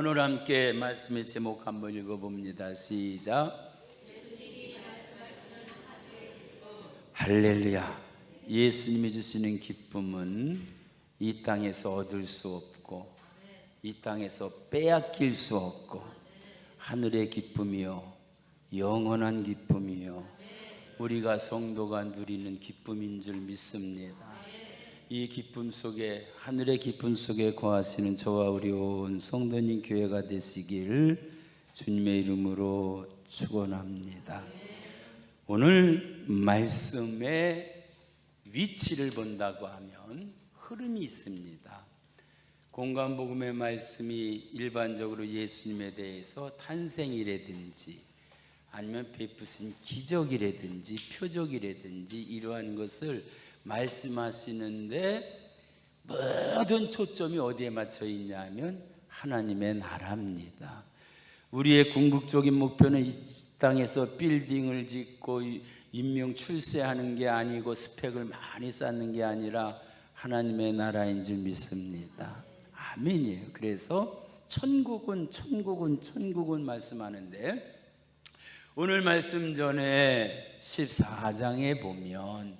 오늘 함께 말씀의 제목 한번 읽어봅니다. 시작. 할렐루야. 예수님이 주시는 기쁨은 이 땅에서 얻을 수 없고 이 땅에서 빼앗길 수 없고 하늘의 기쁨이요 영원한 기쁨이요 우리가 성도가 누리는 기쁨인 줄 믿습니다. 이 기쁨 속에, 하늘의 기쁨 속에 거하시는 저와 우리 온 성도님 교회가 되시길 주님의 이름으로 축원합니다. 오늘 말씀의 위치를 본다고 하면 흐름이 있습니다. 공관복음의 말씀이 일반적으로 예수님에 대해서 탄생이라든지 아니면 베푸신 기적이라든지 표적이라든지 이러한 것을 말씀하시는데 모든 초점이 어디에 맞춰 있냐면 하나님의 나라입니다. 우리의 궁극적인 목표는 이 땅에서 빌딩을 짓고 인명 출세하는 게 아니고 스펙을 많이 쌓는 게 아니라 하나님의 나라인 줄 믿습니다. 아멘이에요. 그래서 천국은 말씀하는데 오늘 말씀 전에 14장에 보면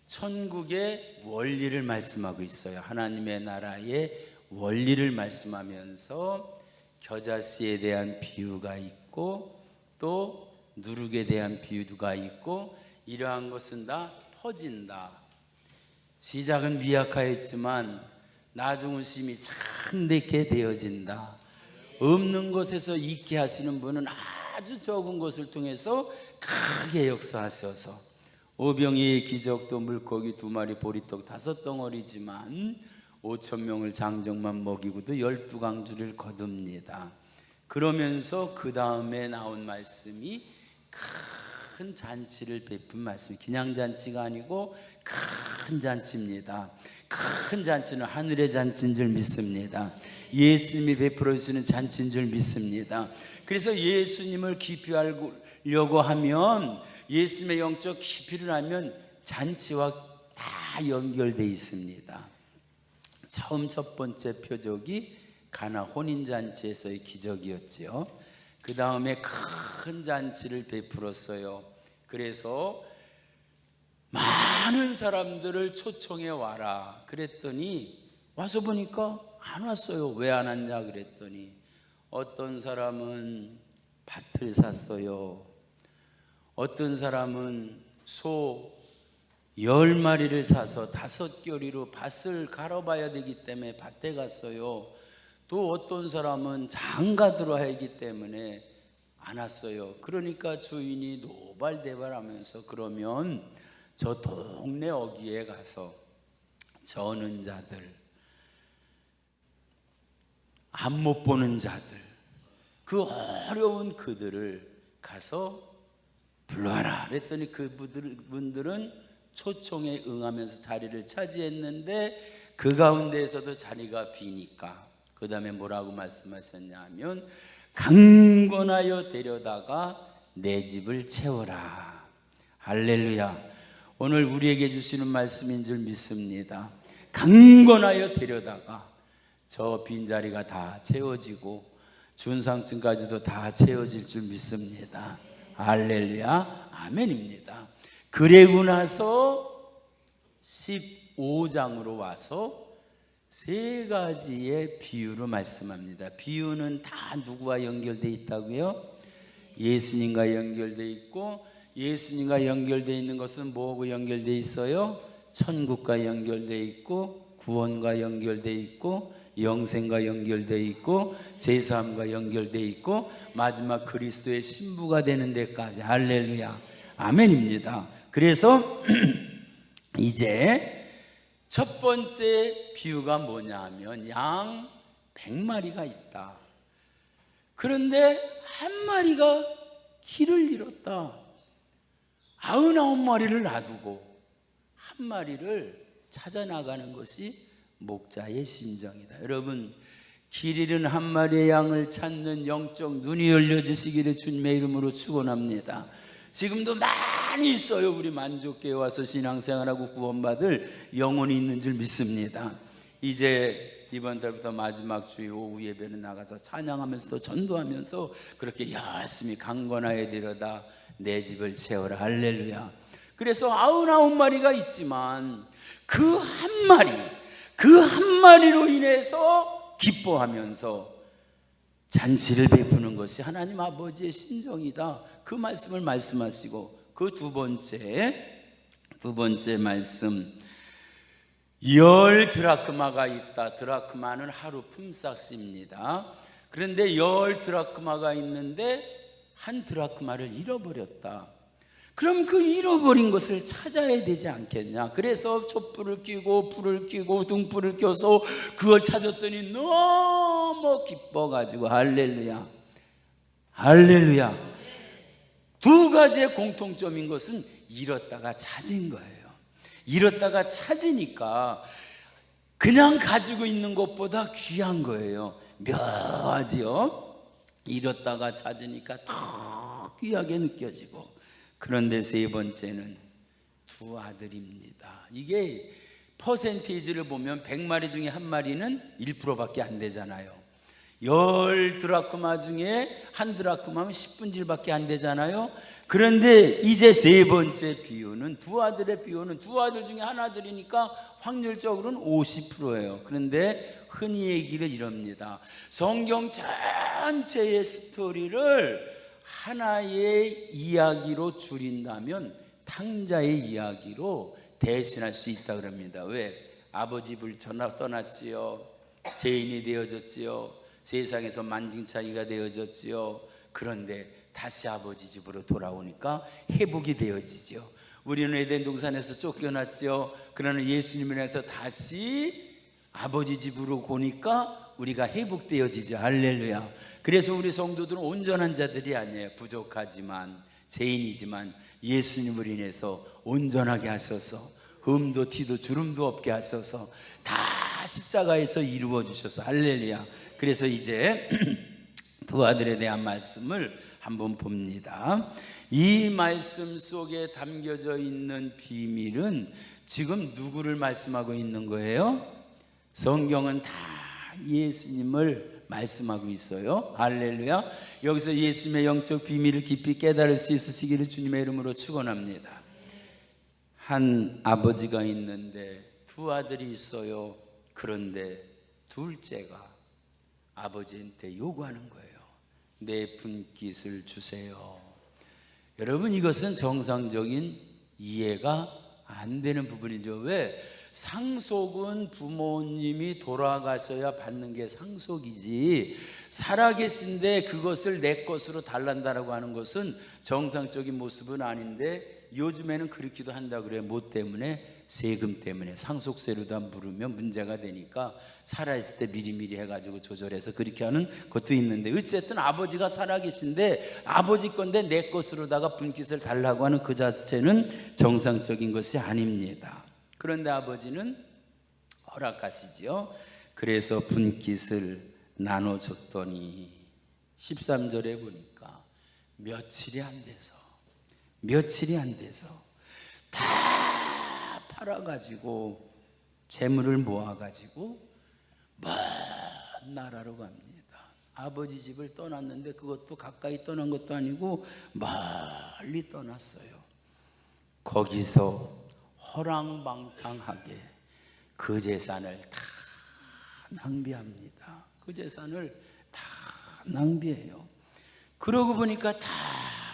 천국의 원리를 말씀하고 있어요. 하나님의 나라의 원리를 말씀하면서 겨자씨에 대한 비유가 있고 또 누룩에 대한 비유가 있고 이러한 것은 다 퍼진다. 시작은 미약하였지만 나중은 심히 참되게 되어진다. 없는 것에서 있게 하시는 분은 아주 적은 것을 통해서 크게 역사하셔서 오병이의 기적도 물고기 2마리 보리떡 5덩어리지만 5,000명을 장정만 먹이고도 12강주를 거둡니다. 그러면서 그 다음에 나온 말씀이 큰 잔치를 베푼 말씀, 그냥 잔치가 아니고 큰 잔치입니다. 큰 잔치는 하늘의 잔치인 줄 믿습니다. 예수님이 베풀어 주시는 잔치인 줄 믿습니다. 그래서 예수님을 깊이 알려고 하면, 예수님의 영적 깊이를 알면 잔치와 다 연결되어 있습니다. 처음 첫 번째 표적이 가나 혼인잔치에서의 기적이었지요. 그 다음에 큰 잔치를 베풀었어요. 그래서 많은 사람들을 초청해 와라 그랬더니 와서 보니까 안 왔어요. 왜 안 왔냐 그랬더니 어떤 사람은 밭을 샀어요. 어떤 사람은 소 10마리를 사서 5겨리로 밭을 갈아봐야 되기 때문에 밭에 갔어요. 또 어떤 사람은 장가 들어야 하기 때문에 안 왔어요. 그러니까 주인이 노발대발하면서 그러면 저 동네 어귀에 가서 저는 자들, 안 못 보는 자들, 그 어려운 그들을 가서 불러와라 그랬더니 그분들은 초청에 응하면서 자리를 차지했는데 그 가운데에서도 자리가 비니까 그 다음에 뭐라고 말씀하셨냐면 강권하여 데려다가 내 집을 채워라. 할렐루야. 오늘 우리에게 주시는 말씀인 줄 믿습니다. 강권하여 데려다가 저 빈자리가 다 채워지고 준상층까지도 다 채워질 줄 믿습니다. 할렐루야. 아멘입니다. 그리고 나서 15장으로 와서 3가지의 비유로 말씀합니다. 비유는 다 누구와 연결되어 있다고요? 예수님과 연결되어 있고, 예수님과 연결되어 있는 것은 뭐하고 연결되어 있어요? 천국과 연결되어 있고, 구원과 연결되어 있고, 영생과 연결되어 있고, 제사함과 연결되어 있고, 마지막 그리스도의 신부가 되는 데까지. 할렐루야. 아멘입니다. 그래서 이제 첫 번째 비유가 뭐냐 하면 양 100마리가 있다. 그런데 한 마리가 길을 잃었다. 99마리를 놔두고 한 마리를 찾아 나가는 것이 목자의 심정이다. 여러분, 길 잃은 한 마리의 양을 찾는 영적 눈이 열려지시기를 주님의 이름으로 축원합니다. 지금도 많이 있어요. 우리 만족교회 와서 신앙생활하고 구원받을 영혼이 있는 줄 믿습니다. 이제 이번 달부터 마지막 주일 오후 예배는 나가서 찬양하면서도 전도하면서 그렇게 열심히 강건하여 되려다 내 집을 채워라. 할렐루야. 그래서 99마리가 있지만 그 한 마리로 인해서 기뻐하면서 잔치를 베푸는 것이 하나님 아버지의 심정이다. 그 말씀을 말씀하시고, 그 두 번째 말씀, 10드라크마가 있다. 드라크마는 하루 품삯입니다. 그런데 10드라크마가 있는데 1드라크마를 잃어버렸다. 그럼 그 잃어버린 것을 찾아야 되지 않겠냐. 그래서 촛불을 켜고 불을 켜고 등불을 켜서 그걸 찾았더니 너무 기뻐가지고 할렐루야, 할렐루야. 두 가지의 공통점인 것은 잃었다가 찾은 거예요. 잃었다가 찾으니까 그냥 가지고 있는 것보다 귀한 거예요. 묘하지요. 잃었다가 찾으니까 더 귀하게 느껴지고. 그런데 세 번째는 두 아들입니다. 이게 퍼센테이지를 보면 100마리 중에 한 마리는 1%밖에 안 되잖아요. 10드라크마 중에 1드라크마면 10분질밖에 안 되잖아요. 그런데 이제 세 번째 비유는, 두 아들의 비유는 두 아들 중에 한 아들이니까 확률적으로는 50%예요. 그런데 흔히 얘기를 이럽니다. 성경 전체의 스토리를 하나의 이야기로 줄인다면 탕자의 이야기로 대신할 수 있다 그럽니다. 왜? 아버지 집을 떠났지요. 죄인이 되어졌지요. 세상에서 만증차이가 되어졌지요. 그런데 다시 아버지 집으로 돌아오니까 회복이 되어지죠. 우리는 에덴 동산에서 쫓겨났지요. 그러나 예수님을 해서 다시 아버지 집으로 오니까 우리가 회복되어지죠. 할렐루야. 그래서 우리 성도들은 온전한 자들이 아니에요. 부족하지만, 죄인이지만 예수님을 인해서 온전하게 하셔서 흠도 티도 주름도 없게 하셔서 다 십자가에서 이루어 주셔서 할렐루야. 그래서 이제 두 아들에 대한 말씀을 한번 봅니다. 이 말씀 속에 담겨져 있는 비밀은 지금 누구를 말씀하고 있는 거예요? 성경은 다 예수님을 말씀하고 있어요. 할렐루야. 여기서 예수님의 영적 비밀을 깊이 깨달을 수 있으시기를 주님의 이름으로 축원합니다. 한 아버지가 있는데 두 아들이 있어요. 그런데 둘째가 아버지한테 요구하는 거예요. 내 분깃을 주세요. 여러분, 이것은 정상적인 이해가 안 되는 부분이죠. 왜? 상속은 부모님이 돌아가셔야 받는 게 상속이지, 살아계신데 그것을 내 것으로 달란다라고 하는 것은 정상적인 모습은 아닌데, 요즘에는 그렇기도 한다 그래요. 뭐 때문에? 세금 때문에. 상속세로다 물으면 문제가 되니까 살아있을 때 미리미리 해가지고 조절해서 그렇게 하는 것도 있는데, 어쨌든 아버지가 살아계신데 아버지 건데 내 것으로다가 분깃을 달라고 하는 그 자체는 정상적인 것이 아닙니다. 그런데 아버지는 허락하시지요. 그래서 분깃을 나눠줬더니 13절에 보니까 며칠이 안 돼서 다 팔아가지고 재물을 모아가지고 먼 나라로 갑니다. 아버지 집을 떠났는데 그것도 가까이 떠난 것도 아니고 멀리 떠났어요. 거기서 허랑방탕하게 그 재산을 다 낭비합니다. 그 재산을 다 낭비해요. 그러고 보니까 다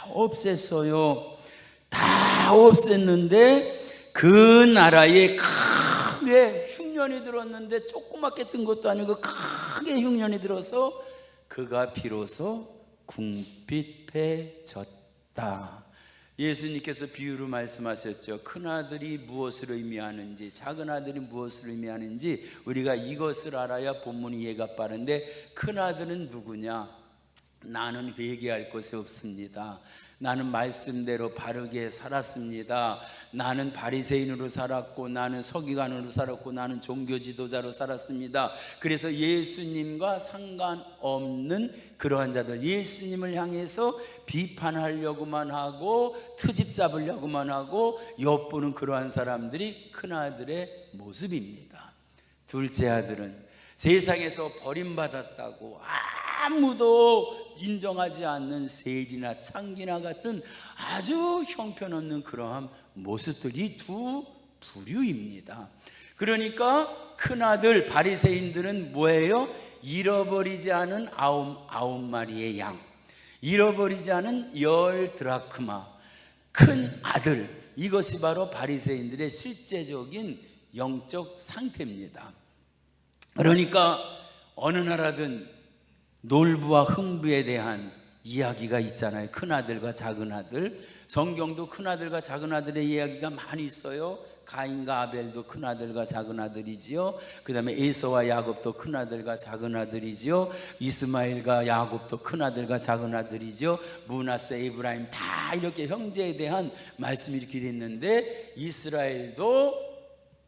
없앴어요. 다 없앴는데 그 나라에 크게 흉년이 들었는데 조그맣게 뜬 것도 아니고 크게 흉년이 들어서 그가 비로소 궁핍해졌다. 예수님께서 비유로 말씀하셨죠. 큰아들이 무엇을 의미하는지, 작은아들이 무엇을 의미하는지 우리가 이것을 알아야 본문 이해가 빠른데, 큰아들은 누구냐? 나는 회개할 것이 없습니다. 나는 말씀대로 바르게 살았습니다. 나는 바리새인으로 살았고, 나는 서기관으로 살았고, 나는 종교 지도자로 살았습니다. 그래서 예수님과 상관없는 그러한 자들, 예수님을 향해서 비판하려고만 하고 트집 잡으려고만 하고 엿보는 그러한 사람들이 큰아들의 모습입니다. 둘째 아들은 세상에서 버림받았다고 아무도 인정하지 않는 세리나 창기나 같은 아주 형편없는 그러한 모습들이 두 부류입니다. 그러니까 큰아들 바리새인들은 뭐예요? 잃어버리지 않은 아홉 마리의 양, 잃어버리지 않은 10드라크마, 큰 아들, 이것이 바로 바리새인들의 실제적인 영적 상태입니다. 그러니까 어느 나라든 놀부와 흥부에 대한 이야기가 있잖아요. 큰아들과 작은아들. 성경도 큰아들과 작은아들의 이야기가 많이 있어요. 가인과 아벨도 큰아들과 작은아들이지요. 그 다음에 에서와 야곱도 큰아들과 작은아들이지요. 이스마엘과 야곱도 큰아들과 작은아들이죠. 므낫세, 에브라임 다 이렇게 형제에 대한 말씀이 이렇게 있는데, 이스라엘도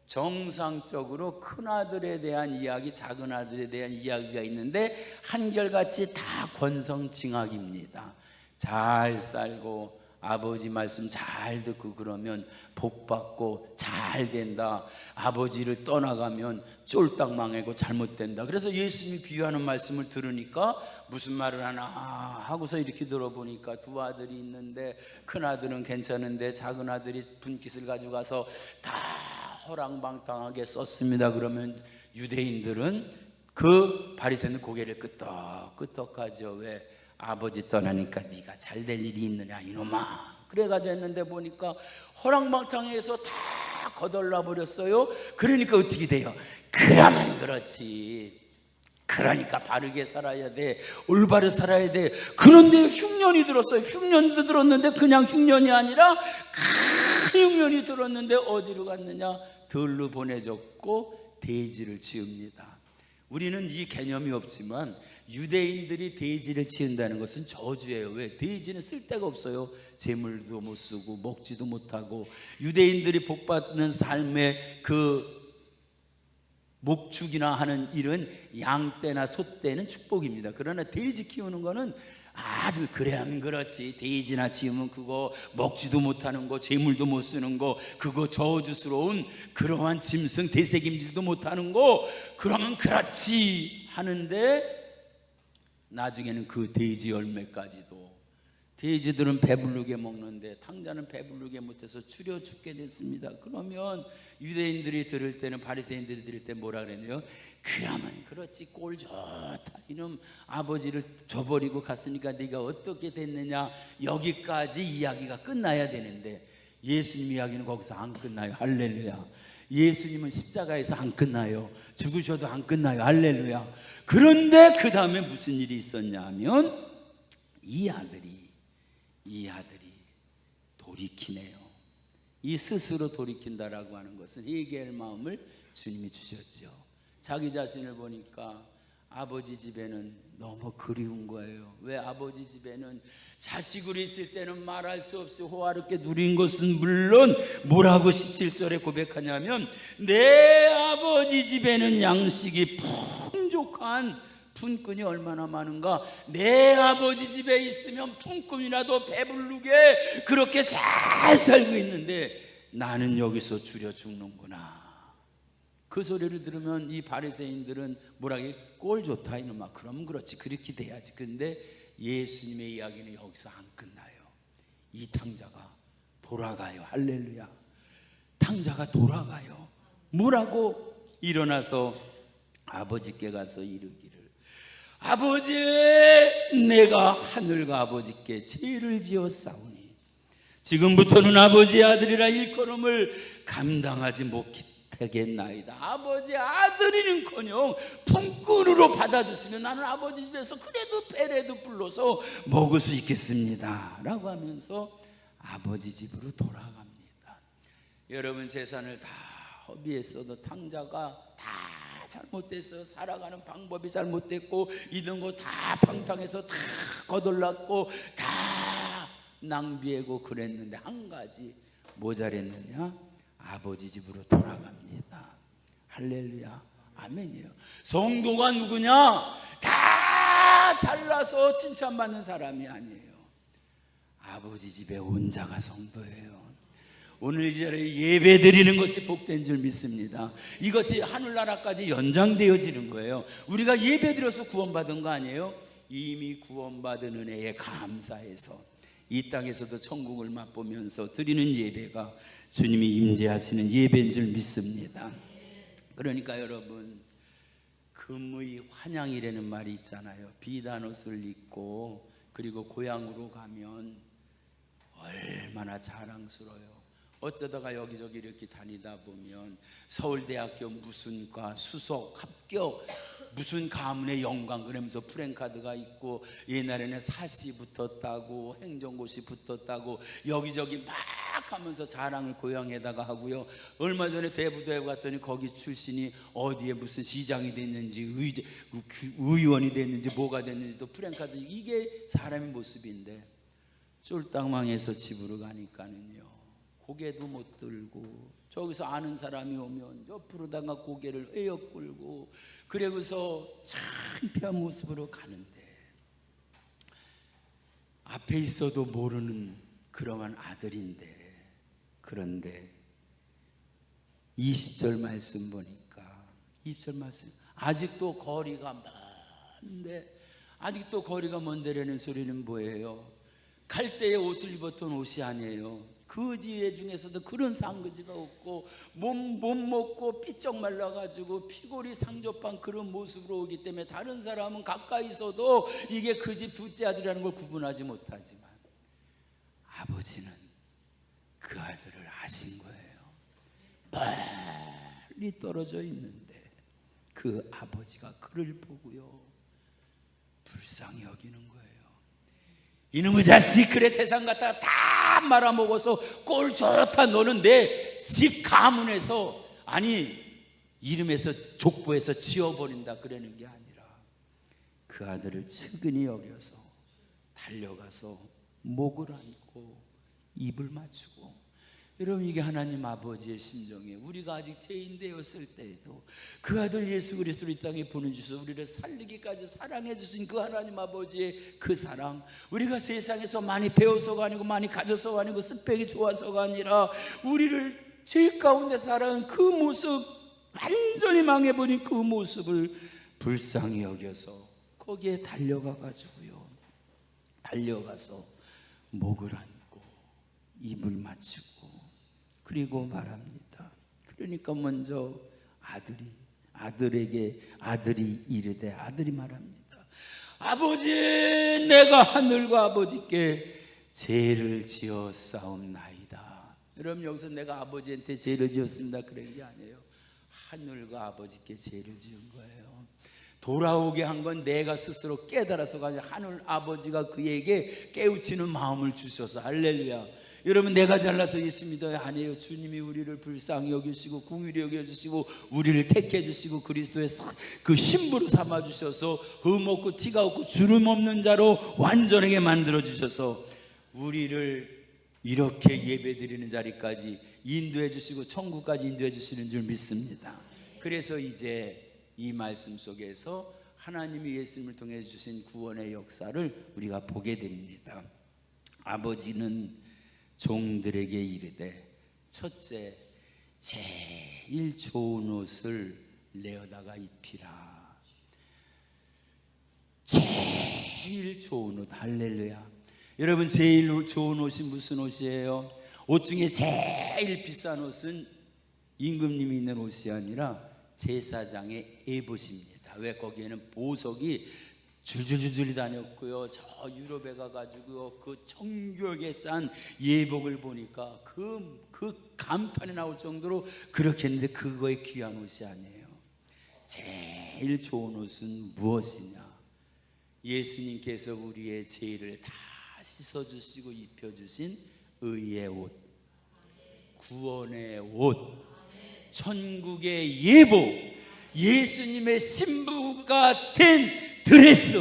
정상적으로 큰아들에 대한 이야기, 작은아들에 대한 이야기가 있는데 한결같이 다 권성징악입니다. 잘 살고 아버지 말씀 잘 듣고 그러면 복 받고 잘 된다. 아버지를 떠나가면 쫄딱 망하고 잘못된다. 그래서 예수님이 비유하는 말씀을 들으니까 무슨 말을 하나 하고서 이렇게 들어보니까 두 아들이 있는데 큰아들은 괜찮은데 작은아들이 분깃을 가지고 가서 다 허랑방탕하게 썼습니다. 그러면 유대인들은 그 바리새인은 고개를 끄덕끄덕하죠. 왜? 아버지 떠나니까 네가 잘 될 일이 있느냐 이놈아. 그래가지고 했는데 보니까 허랑방탕해서 다 거덜나 버렸어요. 그러니까 어떻게 돼요? 그러면 그렇지. 그러니까 바르게 살아야 돼. 올바르게 살아야 돼. 그런데 흉년이 들었어요. 흉년도 들었는데 그냥 흉년이 아니라 큰 흉년이 들었는데 어디로 갔느냐? 들로 보내줬고 대지를 지읍니다. 우리는 이 개념이 없지만 유대인들이 대지를 지은다는 것은 저주예요. 왜? 대지는 쓸 데가 없어요. 재물도 못 쓰고 먹지도 못하고. 유대인들이 복받는 삶의 그 목축이나 하는 일은 양떼나 소떼는 축복입니다. 그러나 돼지 키우는 거는 아주 그래야면 그렇지. 돼지나 지으면 그거 먹지도 못하는 거, 재물도 못 쓰는 거, 그거 저주스러운 그러한 짐승 되새김질도 못하는 거, 그러면 그렇지 하는데 나중에는 그 돼지 열매까지도, 돼지들은 배부르게 먹는데 탕자는 배부르게 못해서 추려 죽게 됐습니다. 그러면 유대인들이 들을 때는, 바리새인들이 들을 때 뭐라 그랬냐요? 그러면 그렇지, 꼴 좋다. 이놈 아버지를 저버리고 갔으니까 네가 어떻게 됐느냐. 여기까지 이야기가 끝나야 되는데 예수님 이야기는 거기서 안 끝나요. 할렐루야. 예수님은 십자가에서 안 끝나요. 죽으셔도 안 끝나요. 할렐루야. 그런데 그 다음에 무슨 일이 있었냐면 이 아들이 돌이키네요. 이 스스로 돌이킨다라고 하는 것은 회개할 마음을 주님이 주셨죠. 자기 자신을 보니까 아버지 집에는 너무 그리운 거예요. 왜? 아버지 집에는 자식으로 있을 때는 말할 수 없이 호화롭게 누린 것은 물론 뭐라고 17절에 고백하냐면 내 아버지 집에는 양식이 풍족한 품꾼이 얼마나 많은가. 내 아버지 집에 있으면 품꾼이라도 배부르게 그렇게 잘 살고 있는데 나는 여기서 줄여 죽는구나. 그 소리를 들으면 이 바리새인들은 뭐라게? 꼴 좋다 이놈아. 그럼 그렇지, 그렇게 돼야지. 그런데 예수님의 이야기는 여기서 안 끝나요. 이 탕자가 돌아가요. 할렐루야. 탕자가 돌아가요. 뭐라고? 일어나서 아버지께 가서 이르기를, 아버지, 내가 하늘과 아버지께 죄를 지었사오니 지금부터는 아버지의 아들이라 일컬음을 감당하지 못하겠나이다. 아버지 아들이는커녕 품꾼으로 받아주시면 나는 아버지 집에서 그래도 배라도 불러서 먹을 수 있겠습니다 라고 하면서 아버지 집으로 돌아갑니다. 여러분, 재산을 다 허비했어도 탕자가 다 잘못됐어요. 살아가는 방법이 잘못됐고 이런 거 다 방탕해서 다 거덜났고 다 낭비하고 그랬는데 한 가지 뭐 잘했느냐? 아버지 집으로 돌아갑니다. 할렐루야. 아멘이에요. 성도가 누구냐? 다 잘나서 칭찬받는 사람이 아니에요. 아버지 집에 온 자가 성도예요. 오늘 이 자리에 예배 드리는 것이 복된 줄 믿습니다. 이것이 하늘나라까지 연장되어지는 거예요. 우리가 예배 드려서 구원받은 거 아니에요? 이미 구원받은 은혜에 감사해서 이 땅에서도 천국을 맛보면서 드리는 예배가 주님이 임재하시는 예배인 줄 믿습니다. 그러니까 여러분, 금의 환양이라는 말이 있잖아요. 비단 옷을 입고 그리고 고향으로 가면 얼마나 자랑스러워요. 어쩌다가 여기저기 이렇게 다니다 보면 서울대학교 무슨 과, 수석, 합격, 무슨 가문의 영광 그러면서 프랭카드가 있고, 옛날에는 사시 붙었다고, 행정고시 붙었다고 여기저기 막 하면서 자랑을 고향에다가 하고요. 얼마 전에 대부도에 갔더니 거기 출신이 어디에 무슨 시장이 됐는지 의원이 됐는지 뭐가 됐는지 또 프랭카드, 이게 사람의 모습인데 쫄딱망해서 집으로 가니까는요, 고개도 못 들고, 저기서 아는 사람이 오면 옆으로다가 고개를 에어 끌고, 그러고서 창피한 모습으로 가는데, 앞에 있어도 모르는 그러한 아들인데, 그런데 20절 말씀 보니까, 20절 말씀, 아직도 거리가 먼데, 아직도 거리가 먼데라는 소리는 뭐예요? 갈대의 옷을 입었던 옷이 아니에요. 거지 중에서도 그런 상거지가 없고, 못 먹고 삐쩍 말라가지고 피골이 상접한 그런 모습으로 오기 때문에 다른 사람은 가까이 있어도 이게 그지 둘째 아들이라는 걸 구분하지 못하지만, 아버지는 그 아들을 아신 거예요. 멀리 떨어져 있는데 그 아버지가 그를 보고요, 불쌍히 여기는 거예요. 이놈의 자식, 그래 세상 갖다가 다 말아먹어서 꼴 좋다, 너는 내 집 가문에서, 아니 이름에서 족보에서 지워버린다, 그러는 게 아니라 그 아들을 측은히 여겨서 달려가서 목을 안고 입을 맞추고. 여러분, 이게 하나님 아버지의 심정이에요. 우리가 아직 죄인 되었을 때에도 그 아들 예수 그리스도를 이 땅에 보내주셔서 우리를 살리기까지 사랑해 주신 그 하나님 아버지의 그 사랑, 우리가 세상에서 많이 배워서가 아니고 많이 가져서가 아니고 스펙이 좋아서가 아니라 우리를 죄 가운데 살아온 그 모습, 완전히 망해버린 그 모습을 불쌍히 여겨서 거기에 달려가가지고요, 달려가서 목을 안고 입을 맞추고 그리고 말합니다. 그러니까 먼저 아들이 이르되, 아들이 말합니다. 아버지, 내가 하늘과 아버지께 죄를 지었사옵나이다. 여러분, 여기서 내가 아버지한테 죄를 지었습니다 그런 게 아니에요. 하늘과 아버지께 죄를 지은 거예요. 돌아오게 한 건 내가 스스로 깨달아서가 아니라 하늘 아버지가 그에게 깨우치는 마음을 주셔서. 할렐루야. 여러분, 내가 잘나서 예수 믿어야 아니에요. 주님이 우리를 불쌍히 여기시고 긍휼히 여겨주시고 우리를 택해 주시고 그리스도의 그 신부로 삼아 주셔서 흠없고 티가 없고 주름 없는 자로 완전하게 만들어 주셔서 우리를 이렇게 예배드리는 자리까지 인도해 주시고 천국까지 인도해 주시는 줄 믿습니다. 그래서 이제 이 말씀 속에서 하나님이 예수님을 통해 주신 구원의 역사를 우리가 보게 됩니다. 아버지는 종들에게 이르되, 첫째, 제일 좋은 옷을 내어다가 입히라. 제일 좋은 옷. 할렐루야. 여러분, 제일 좋은 옷이 무슨 옷이에요? 옷 중에 제일 비싼 옷은 임금님이 있는 옷이 아니라 제사장의 에봇입니다. 왜? 거기에는 보석이 줄줄줄줄이 다녔고요. 저 유럽에 가가지고 그 정교하게 짠 예복을 보니까 그 간판이 나올 정도로 그렇게 했는데 그거의 귀한 옷이 아니에요. 제일 좋은 옷은 무엇이냐? 예수님께서 우리의 죄를 다 씻어주시고 입혀주신 의의 옷, 구원의 옷, 천국의 예복, 예수님의 신부가 된 드레스,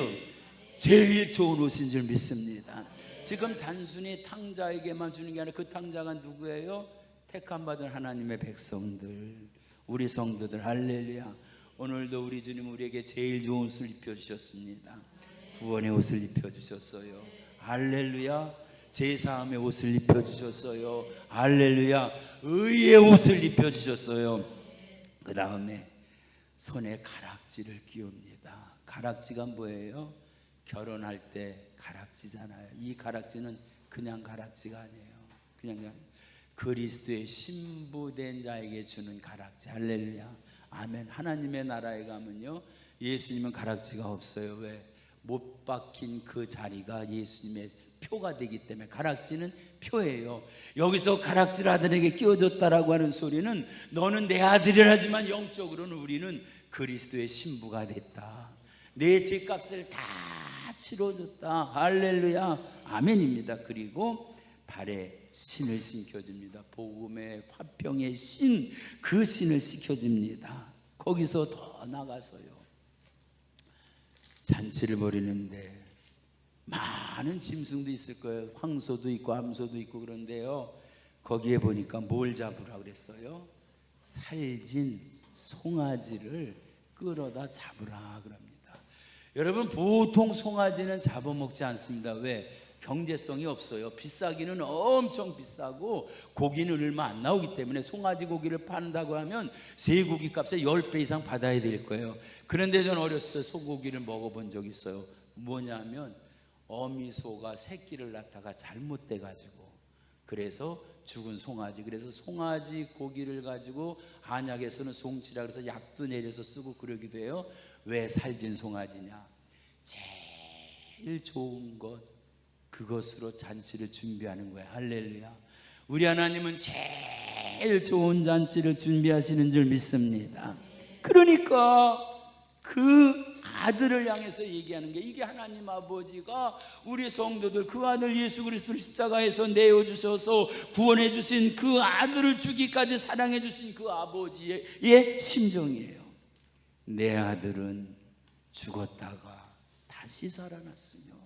제일 좋은 옷인 줄 믿습니다. 지금 단순히 탕자에게만 주는 게 아니라 그 탕자가 누구예요? 택함받은 하나님의 백성들, 우리 성도들. 할렐루야. 오늘도 우리 주님 우리에게 제일 좋은 옷을 입혀주셨습니다. 구원의 옷을 입혀주셨어요. 할렐루야. 제사함의 옷을 입혀주셨어요. 할렐루야. 의의 옷을 입혀주셨어요. 그 다음에 손에 가락지를 끼웁니다. 가락지가 뭐예요? 결혼할 때 가락지잖아요. 이 가락지는 그냥 가락지가 아니에요. 그냥 그리스도의 신부된 자에게 주는 가락지. 할렐루야. 아멘. 하나님의 나라에 가면요, 예수님은 가락지가 없어요. 왜? 못 박힌 그 자리가 예수님의 표가 되기 때문에. 가락지는 표예요. 여기서 가락지를 아들에게 끼워줬다라고 하는 소리는 너는 내 아들이라지만 영적으로는 우리는 그리스도의 신부가 됐다. 내 죄값을 다 치러줬다. 할렐루야. 아멘입니다. 그리고 발에 신을 신겨줍니다. 복음의 화평의 신, 그 신을 신겨줍니다. 거기서 더 나가서요, 잔치를 벌이는데 많은 짐승도 있을 거예요. 황소도 있고 암소도 있고. 그런데요, 거기에 보니까 뭘 잡으라 그랬어요? 살진 송아지를 끌어다 잡으라 그럽니다. 여러분, 보통 송아지는 잡아먹지 않습니다. 왜? 경제성이 없어요. 비싸기는 엄청 비싸고 고기는 얼마 안 나오기 때문에 송아지 고기를 판다고 하면 쇠고기 값의 10배 이상 받아야 될 거예요. 그런데 저는 어렸을 때 소고기를 먹어본 적이 있어요. 뭐냐면 어미소가 새끼를 낳다가 잘못돼 가지고, 그래서 죽은 송아지, 그래서 송아지 고기를 가지고 한약에서는 송치라 그래서 약도 내려서 쓰고 그러기도 해요. 왜 살진 송아지냐? 제일 좋은 것, 그것으로 잔치를 준비하는 거예요. 할렐루야. 우리 하나님은 제일 좋은 잔치를 준비하시는 줄 믿습니다. 그러니까 그 아들을 향해서 얘기하는 게, 이게 하나님 아버지가 우리 성도들, 그 아들 예수 그리스도를 십자가에서 내어주셔서 구원해 주신 그 아들을 주기까지 사랑해 주신 그 아버지의 심정이에요. 내 아들은 죽었다가 다시 살아났으며.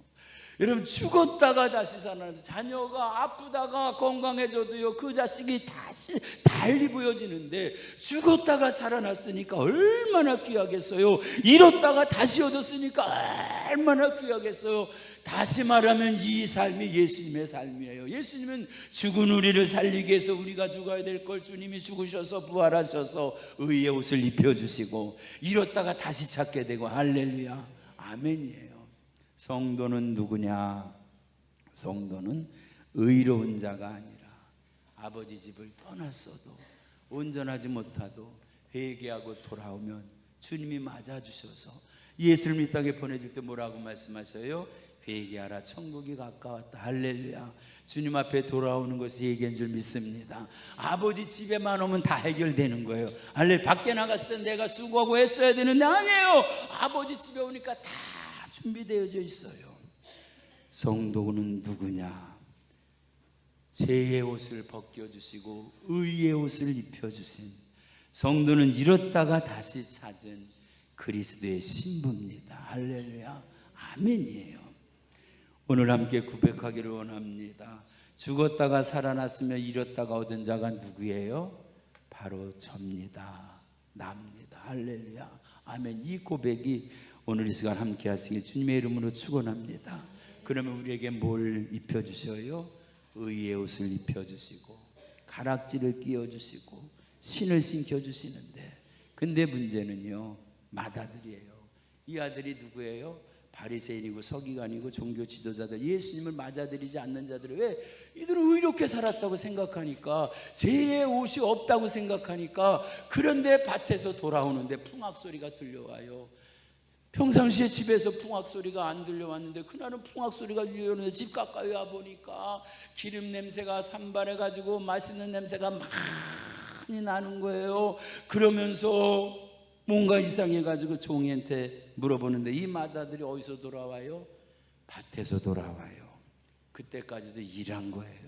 여러분, 죽었다가 다시 살아나면서 자녀가 아프다가 건강해져도요, 그 자식이 다시 달리 보여지는데, 죽었다가 살아났으니까 얼마나 귀하겠어요. 잃었다가 다시 얻었으니까 얼마나 귀하겠어요. 다시 말하면 이 삶이 예수님의 삶이에요. 예수님은 죽은 우리를 살리기 위해서 우리가 죽어야 될 걸 주님이 죽으셔서 부활하셔서 의의 옷을 입혀주시고 잃었다가 다시 찾게 되고. 할렐루야. 아멘이에요. 성도는 누구냐? 성도는 의로운 자가 아니라 아버지 집을 떠났어도 온전하지 못하도 회개하고 돌아오면 주님이 맞아주셔서 예수를 이 땅에 보내줄 때 뭐라고 말씀하셔요? 회개하라, 천국이 가까웠다. 할렐루야. 주님 앞에 돌아오는 것이 회개인 줄 믿습니다. 아버지 집에만 오면 다 해결되는 거예요. 할렐루야. 밖에 나갔을 때 내가 수고하고 했어야 되는데 아니에요. 아버지 집에 오니까 다 준비되어져 있어요. 성도는 누구냐? 죄의 옷을 벗겨주시고 의의 옷을 입혀주신 성도는 잃었다가 다시 찾은 그리스도의 신부입니다. 할렐루야. 아멘이에요. 오늘 함께 고백하기를 원합니다. 죽었다가 살아났으며 잃었다가 얻은 자가 누구예요? 바로 접니다. 납니다. 할렐루야. 아멘. 이 고백이 오늘 이 시간 함께 하시길 주님의 이름으로 축원합니다. 그러면 우리에게 뭘 입혀주셔요? 의의 옷을 입혀주시고 가락지를 끼워주시고 신을 신겨주시는데, 근데 문제는요, 맏아들이에요. 이 아들이 누구예요? 바리새인이고 서기관이고 종교 지도자들, 예수님을 맞아들이지 않는 자들이, 왜? 이들은 의롭게 살았다고 생각하니까, 죄의 옷이 없다고 생각하니까. 그런데 밭에서 돌아오는데 풍악소리가 들려와요. 평상시에 집에서 풍악소리가 안 들려왔는데 그날은 풍악소리가 들려오는데 집 가까이 와보니까 기름 냄새가 산발해가지고 맛있는 냄새가 많이 나는 거예요. 그러면서 뭔가 이상해가지고 종이한테 물어보는데 이 맏아들이 어디서 돌아와요? 밭에서 돌아와요. 그때까지도 일한 거예요.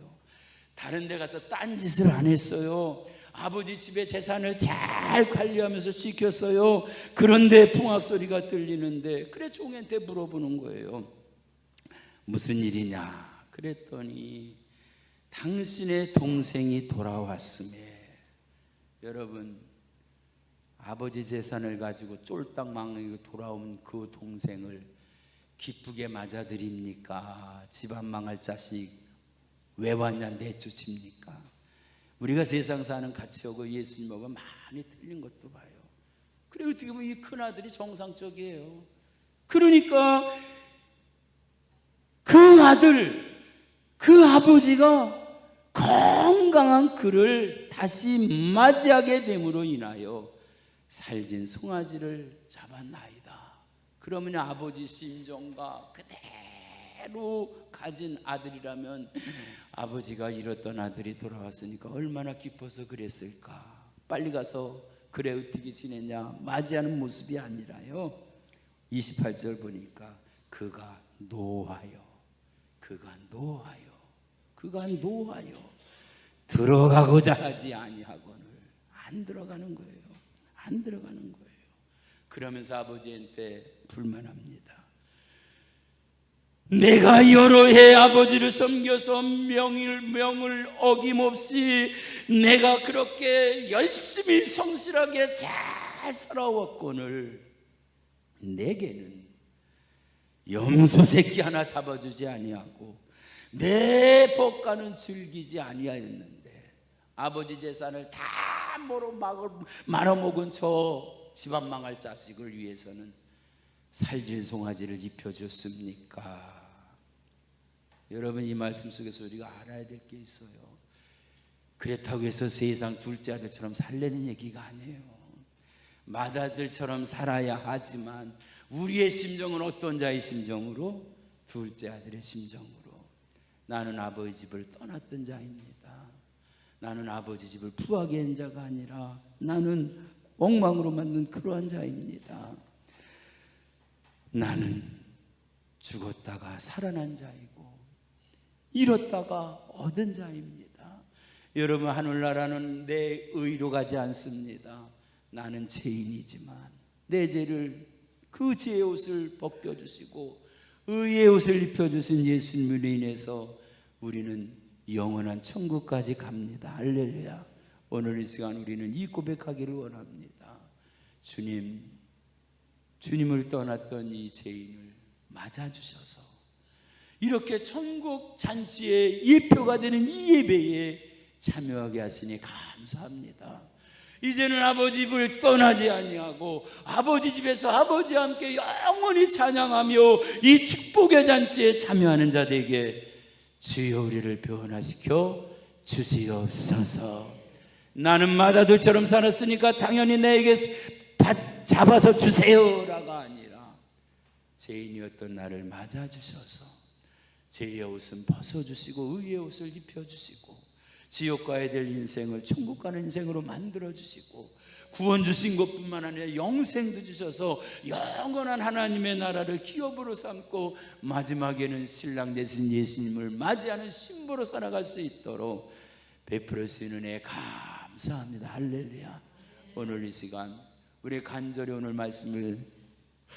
다른 데 가서 딴짓을 안 했어요. 아버지 집의 재산을 잘 관리하면서 지켰어요. 그런데 풍악소리가 들리는데, 그래 종한테 물어보는 거예요. 무슨 일이냐? 그랬더니 당신의 동생이 돌아왔음에. 여러분, 아버지 재산을 가지고 쫄딱 망하고 돌아온 그 동생을 기쁘게 맞아들입니까? 집안 망할 자식 왜 왔냐 내쫓입니까? 우리가 세상 사는 가치하고 예수님하고 많이 틀린 것도 봐요. 그래 어떻게 보면 이 큰아들이 정상적이에요. 그러니까 그 아들, 그 아버지가 건강한 그를 다시 맞이하게 됨으로 인하여 살진 송아지를 잡았나이다. 그러면 아버지 심정과 그대로 가진 아들이라면 아버지가 잃었던 아들이 돌아왔으니까 얼마나 기뻐서 그랬을까. 빨리 가서 그래 어떻게 지냈냐 맞이하는 모습이 아니라요. 28절 보니까 그가 노하여 들어가고자 하지 아니하거늘. 안 들어가는 거예요. 그러면서 아버지한테 불만합니다. 내가 여러 해 아버지를 섬겨서 명을 어김없이 내가 그렇게 열심히 성실하게 잘 살아왔거늘 내게는 염소 새끼 하나 잡아주지 아니하고 내 법과는 즐기지 아니하였는데 아버지 재산을 다 말아먹은 저 집안 망할 자식을 위해서는 살진 송아지를 입혀줬습니까? 여러분 이 말씀 속에서 우리가 알아야 될 게 있어요. 그렇다고 해서 세상 둘째 아들처럼 살려는 얘기가 아니에요. 맏아들처럼 살아야 하지만 우리의 심정은 어떤 자의 심정으로? 둘째 아들의 심정으로. 나는 아버지 집을 떠났던 자입니다. 나는 아버지 집을 부하게 한 자가 아니라 나는 엉망으로 만든 그러한 자입니다. 나는 죽었다가 살아난 자이고 잃었다가 얻은 자입니다. 여러분 하늘나라는 내 의로 가지 않습니다. 나는 죄인이지만 내 죄를 그 죄의 옷을 벗겨주시고 의의 옷을 입혀주신 예수님으로 인해서 우리는 영원한 천국까지 갑니다. 할렐루야. 오늘 이 시간 우리는 이 고백하기를 원합니다. 주님을 떠났던 이 죄인을 맞아주셔서 이렇게 천국 잔치의 예표가 되는 이 예배에 참여하게 하시니 감사합니다. 이제는 아버지 집을 떠나지 아니하고 아버지 집에서 아버지와 함께 영원히 찬양하며 이 축복의 잔치에 참여하는 자들에게 주여 우리를 변화시켜 주시옵소서. 나는 맏아들처럼 살았으니까 당연히 내게 잡아서 주세요라가 아니라 죄인이었던 나를 맞아주셔서 죄의 옷은 벗어주시고 의의 옷을 입혀주시고 지옥 가야 될 인생을 천국 가는 인생으로 만들어주시고 구원 주신 것뿐만 아니라 영생도 주셔서 영원한 하나님의 나라를 기업으로 삼고 마지막에는 신랑 되신 예수님을 맞이하는 신부로 살아갈 수 있도록 베풀어 주신 은혜에 감사합니다. 할렐루야. 오늘 이 시간 우리 간절히 오늘 말씀을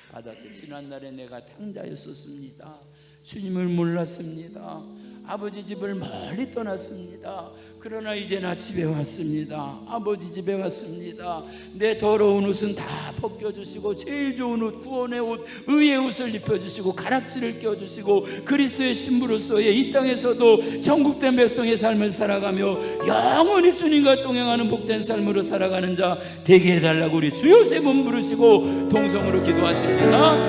받아서 지난날에 내가 탕자였었습니다. 주님을 몰랐습니다. 아버지 집을 멀리 떠났습니다. 그러나 이제 나 집에 왔습니다. 아버지 집에 왔습니다. 내 더러운 옷은 다 벗겨주시고 제일 좋은 옷, 구원의 옷, 의의 옷을 입혀주시고 가락지를 껴주시고 그리스도의 신부로서의 이 땅에서도 천국된 백성의 삶을 살아가며 영원히 주님과 동행하는 복된 삶으로 살아가는 자 되게 해달라고 우리 주여 세 번 부르시고 동성으로 기도하십니다.